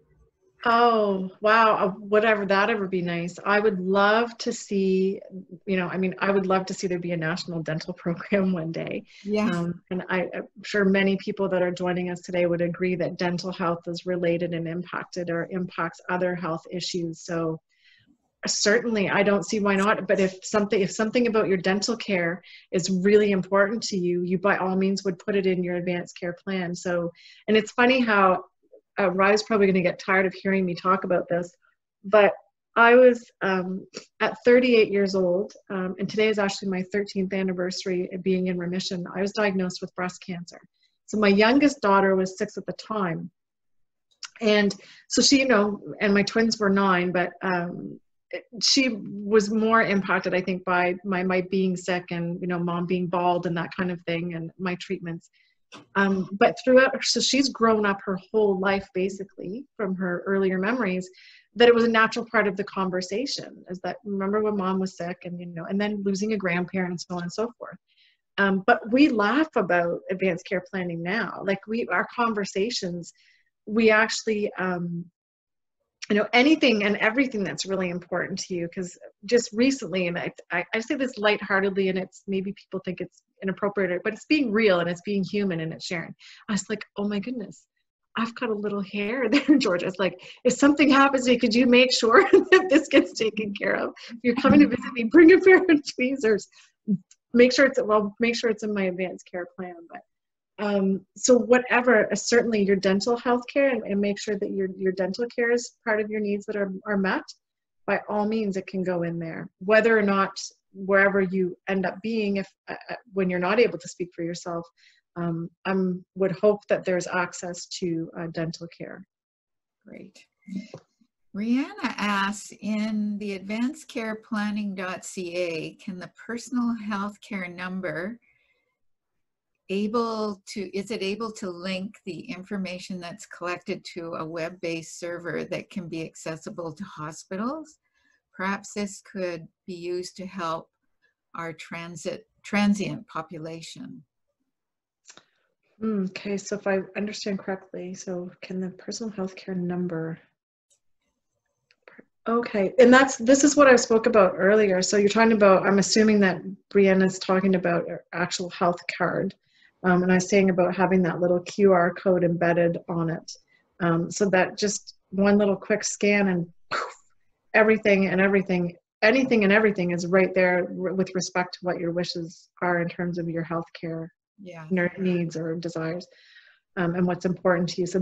Oh, wow. Whatever, that ever be nice. I would love to see, I would love to see there be a national dental program one day. Yeah. And I'm sure many people that are joining us today would agree that dental health is related and impacted or impacts other health issues. So certainly, I don't see why not. But if something about your dental care is really important to you, you by all means would put it in your advanced care plan. So, and it's funny how Rye's probably going to get tired of hearing me talk about this, but I was at 38 years old, and today is actually my 13th anniversary of being in remission. I was diagnosed with breast cancer. So my youngest daughter was 6 at the time. And so she, and my twins were 9, but she was more impacted, I think, by my being sick and, mom being bald and that kind of thing, and my treatments. But throughout, so she's grown up her whole life, basically, from her earlier memories, that it was a natural part of the conversation, is that, remember when mom was sick, and, and then losing a grandparent and so on and so forth. But we laugh about advanced care planning now. Like our conversations, we actually, anything and everything that's really important to you. Because just recently, and I say this lightheartedly, and it's maybe people think it's inappropriate, but it's being real and it's being human and it's sharing. I was like, oh my goodness, I've got a little hair there, Georgia. It's like, if something happens to me, could you make sure that this gets taken care of? If you're coming to visit me, bring a pair of tweezers. Make sure it's in my advanced care plan. But so whatever, certainly your dental health care, and make sure that your dental care is part of your needs that are met. By all means, it can go in there. Whether or not wherever you end up being, if when you're not able to speak for yourself, I would hope that there's access to dental care. Great. Rihanna asks, in the advancedcareplanning.ca, can the personal health care number is it able to link the information that's collected to a web-based server that can be accessible to hospitals? Perhaps this could be used to help our transient population. Okay, so if I understand correctly, so can the personal health care number? Okay, and this is what I spoke about earlier. So you're talking about, I'm assuming that Brianna's talking about her actual health card. And I was saying about having that little QR code embedded on it. So that just one little quick scan and poof, anything and everything is right there with respect to what your wishes are in terms of your health care needs or desires, and what's important to you. So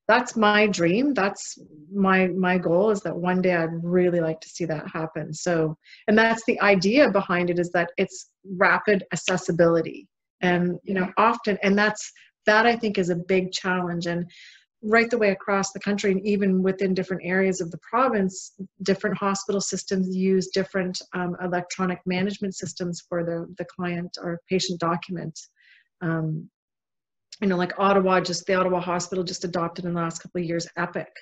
that's my dream. That's my goal, is that one day I'd really like to see that happen. So, and that's the idea behind it, is that it's rapid accessibility. And, often, and that I think is a big challenge. And right the way across the country, and even within different areas of the province, different hospital systems use different electronic management systems for the client or patient documents. Like the Ottawa Hospital just adopted in the last couple of years Epic,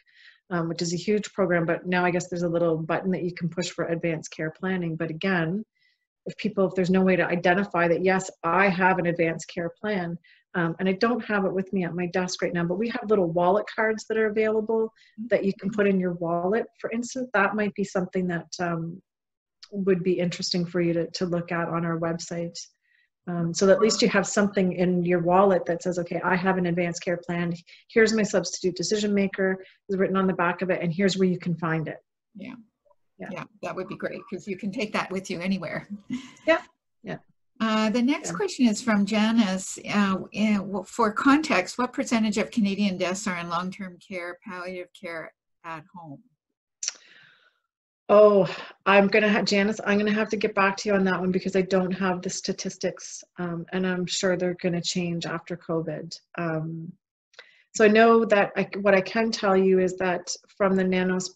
which is a huge program, but now I guess there's a little button that you can push for advanced care planning. But again, if there's no way to identify that, yes, I have an advanced care plan, and I don't have it with me at my desk right now, but we have little wallet cards that are available that you can put in your wallet, for instance. That might be something that would be interesting for you to look at on our website. So that at least you have something in your wallet that says, okay, I have an advanced care plan. Here's my substitute decision maker is written on the back of it, and here's where you can find it. Yeah, that would be great, because you can take that with you anywhere. Yeah. The next question is from Janice. For context, what percentage of Canadian deaths are in long-term care, palliative care at home? Oh, Janice, I'm gonna have to get back to you on that one because I don't have the statistics, and I'm sure they're gonna change after COVID. So I know that what I can tell you is that from the NANOS,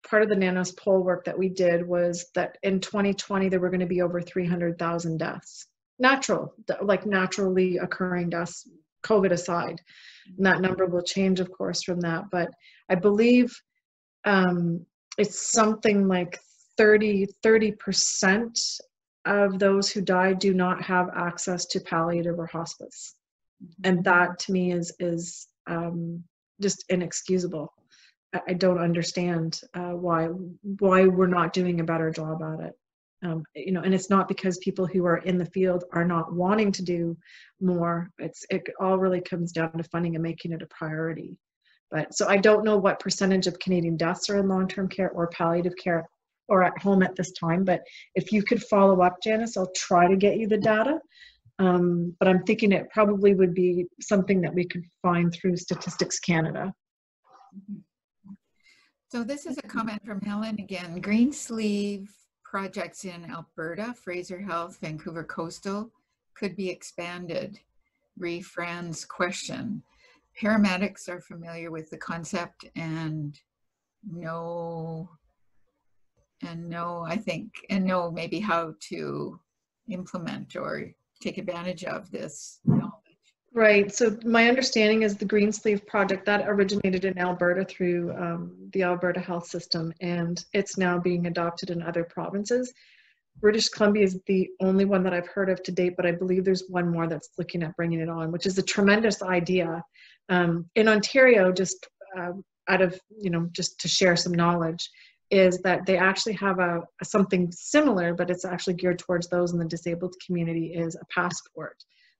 part of the NANOS poll work that we did was that in 2020 there were going to be over 300,000 deaths, naturally occurring deaths, COVID aside. And that number will change, of course, from that. But I believe it's something like 30% of those who die do not have access to palliative or hospice. And that to me is just inexcusable. I don't understand why we're not doing a better job at it. And it's not because people who are in the field are not wanting to do more. It all really comes down to funding and making it a priority. But so I don't know what percentage of Canadian deaths are in long-term care or palliative care or at home at this time. But if you could follow up, Janice, I'll try to get you the data. But I'm thinking it probably would be something that we could find through Statistics Canada. So this is a comment from Helen again. Green sleeve projects in Alberta, Fraser Health, Vancouver Coastal could be expanded. Fran's question. Paramedics are familiar with the concept and know maybe how to implement or take advantage of this knowledge. Right. So my understanding is the Green Sleeve project that originated in Alberta through the Alberta Health System, and it's now being adopted in other provinces. British Columbia is the only one that I've heard of to date, but I believe there's one more that's looking at bringing it on, which is a tremendous idea. In Ontario, just just to share some knowledge, is that they actually have something similar, but it's actually geared towards those in the disabled community, is a passport.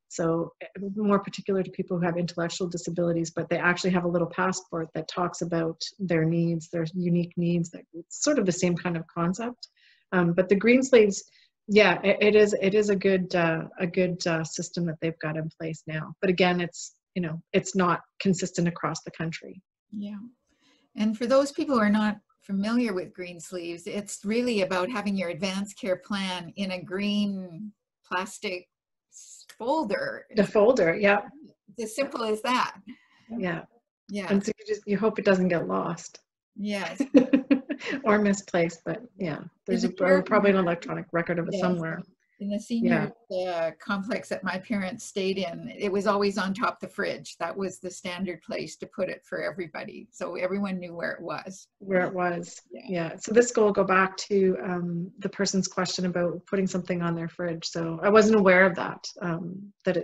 So more particular to people who have intellectual disabilities, but they actually have a little passport that talks about their needs, their unique needs. It's sort of the same kind of concept. But the Green Sleeves, yeah, it is a good system that they've got in place now. But again, it's not consistent across the country. Yeah, and for those people who are not familiar with Green Sleeves, it's really about having your advanced care plan in a green plastic folder. The folder, yeah. As simple as that. Yeah. Yeah. And so you hope it doesn't get lost. Yes. Or misplaced, but yeah, there's probably an electronic record of it somewhere. In the senior complex that my parents stayed in, it was always on top of the fridge. That was the standard place to put it for everybody. So everyone knew where it was. Yeah. So this will go back to the person's question about putting something on their fridge. So I wasn't aware of that,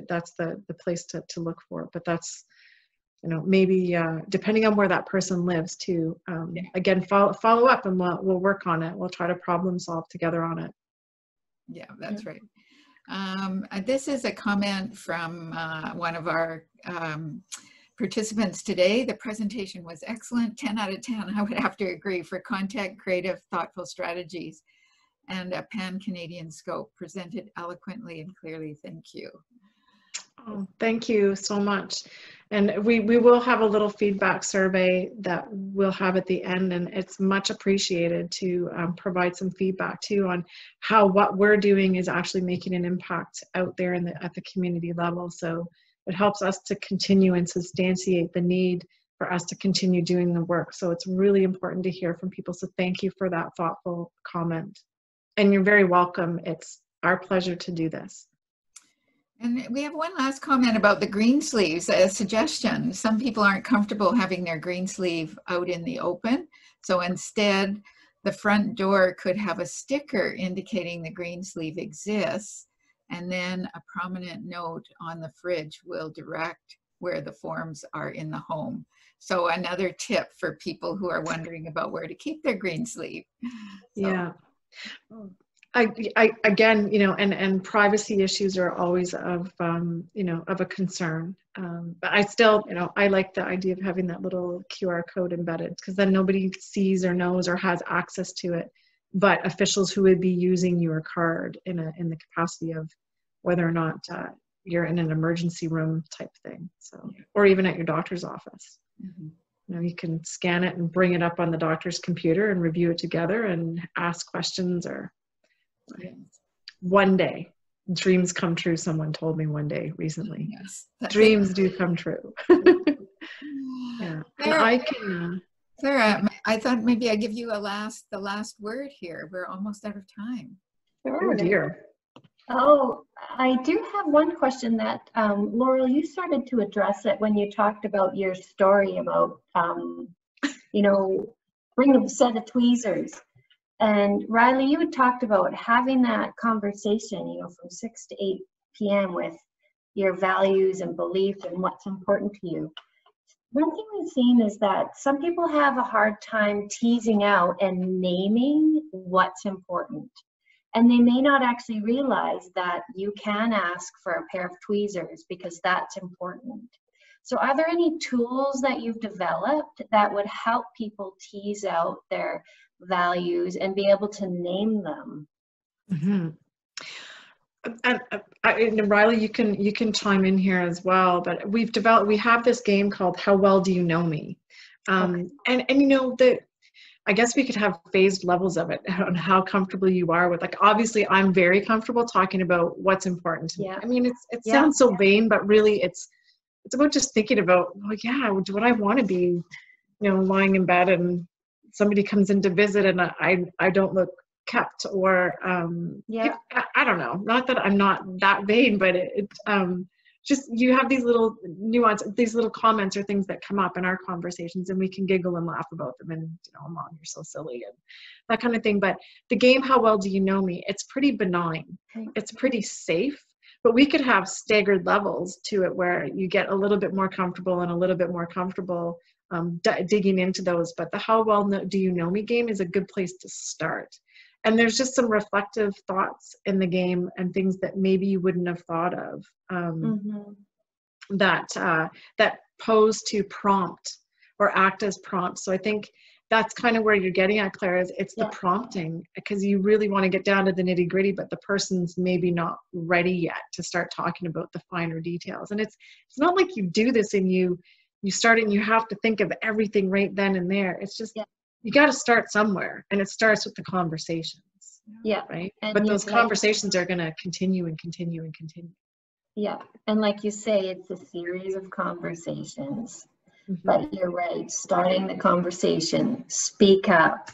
that's the place to look for it. But that's, maybe depending on where that person lives too. Again, follow up and we'll work on it. We'll try to problem solve together on it. Yeah, that's right. This is a comment from one of our participants today. The presentation was excellent, 10 out of 10. I would have to agree, for content, creative, thoughtful strategies, and a pan-Canadian scope, presented eloquently and clearly. Thank you. Oh, thank you so much. And we will have a little feedback survey that we'll have at the end, and it's much appreciated to provide some feedback too on how what we're doing is actually making an impact out there at the community level. So it helps us to continue and substantiate the need for us to continue doing the work. So it's really important to hear from people. So thank you for that thoughtful comment. And you're very welcome. It's our pleasure to do this. And we have one last comment about the green sleeves, a suggestion. Some people aren't comfortable having their green sleeve out in the open. So instead, the front door could have a sticker indicating the green sleeve exists, and then a prominent note on the fridge will direct where the forms are in the home. So another tip for people who are wondering about where to keep their green sleeve. So. Yeah. I again, and privacy issues are always of a concern. But I still, I like the idea of having that little QR code embedded, because then nobody sees or knows or has access to it, but officials who would be using your card in the capacity of whether or not you're in an emergency room type thing. So, or even at your doctor's office. Mm-hmm. You know, you can scan it and bring it up on the doctor's computer and review it together and ask questions. Or one day, dreams come true. Someone told me one day recently. Yes, dreams do come true. Yeah, and I can. Clara, I thought maybe I'd give you the last word here. We're almost out of time. Oh dear. Oh, I do have one question that, Laurel, you started to address it when you talked about your story about, you know, bring a set of tweezers. And Ryley, you had talked about having that conversation, you know, from 6 to 8 p.m. with your values and beliefs and what's important to you. One thing we've seen is that some people have a hard time teasing out and naming what's important. And they may not actually realize that you can ask for a pair of tweezers because that's important. So are there any tools that you've developed that would help people tease out their values and be able to name them? Mm-hmm. And Ryley, you can chime in here as well, but we have this game called How Well Do You Know Me? And you know, I guess we could have phased levels of it on how comfortable you are with, like, obviously I'm very comfortable talking about what's important to me. I mean, it sounds so vain, but really it's about just thinking about, well, yeah, would I want to be, you know, lying in bed and somebody comes in to visit and I don't look kept, or I don't know, not that I'm not that vain, but just you have these little nuance, these little comments or things that come up in our conversations, and we can giggle and laugh about them, and, you know, Mom, you're so silly, and that kind of thing. But the game, How Well Do You Know Me? It's pretty benign. It's pretty safe, but we could have staggered levels to it where you get a little bit more comfortable and a little bit more comfortable digging into those. But the How Well Do You Know Me game is a good place to start. And there's just some reflective thoughts in the game and things that maybe you wouldn't have thought of that pose to prompt or act as prompts. So I think that's kind of where you're getting at, Claire, is it's the prompting, because you really want to get down to the nitty gritty, but the person's maybe not ready yet to start talking about the finer details. And it's not like you do this and you start it and you have to think of everything right then and there. It's just, you got to start somewhere, and it starts with the conversations. Yeah. Right. But those conversations are going to continue and continue and continue. Yeah. And like you say, it's a series of conversations. But you're right. Starting the conversation, speak up,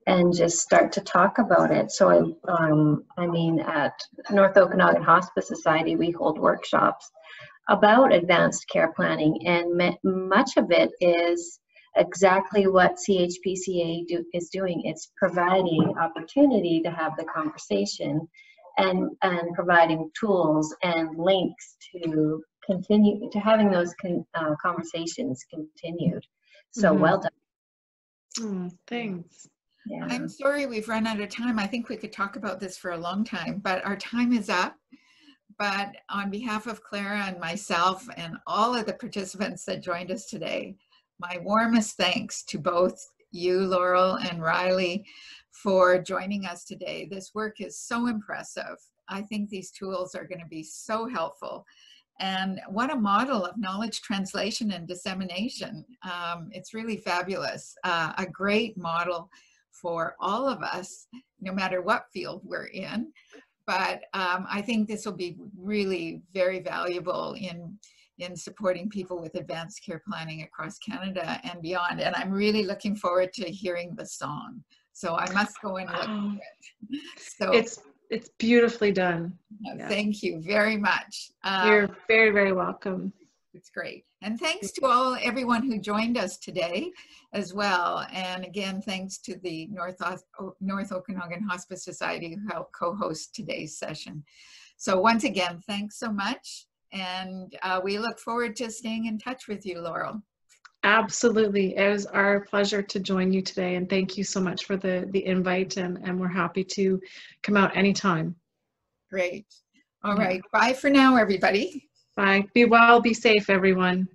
and just start to talk about it. So, I mean, at North Okanagan Hospice Society, we hold workshops about advanced care planning, and much of it is exactly what CHPCA is doing. It's providing opportunity to have the conversation and providing tools and links to continue to having those conversations continued. So well done. Thanks. Yeah. I'm sorry we've run out of time. I think we could talk about this for a long time, but our time is up. But on behalf of Clara and myself and all of the participants that joined us today, my warmest thanks to both you, Laurel, and Ryley, for joining us today. This work is so impressive. I think these tools are going to be so helpful. And what a model of knowledge translation and dissemination. It's really fabulous. A great model for all of us, no matter what field we're in. But I think this will be really very valuable in supporting people with advanced care planning across Canada and beyond. And I'm really looking forward to hearing the song. So I must go and look for it. So it's beautifully done. Thank you very much. You're very, very welcome. It's great. And thanks to everyone who joined us today as well. And again, thanks to the North Okanagan Hospice Society who helped co-host today's session. So once again, thanks so much. And we look forward to staying in touch with you, Laurel. Absolutely. It was our pleasure to join you today. And thank you so much for the invite. And we're happy to come out anytime. Great. All right. Bye for now, everybody. Bye. Be well, be safe, everyone.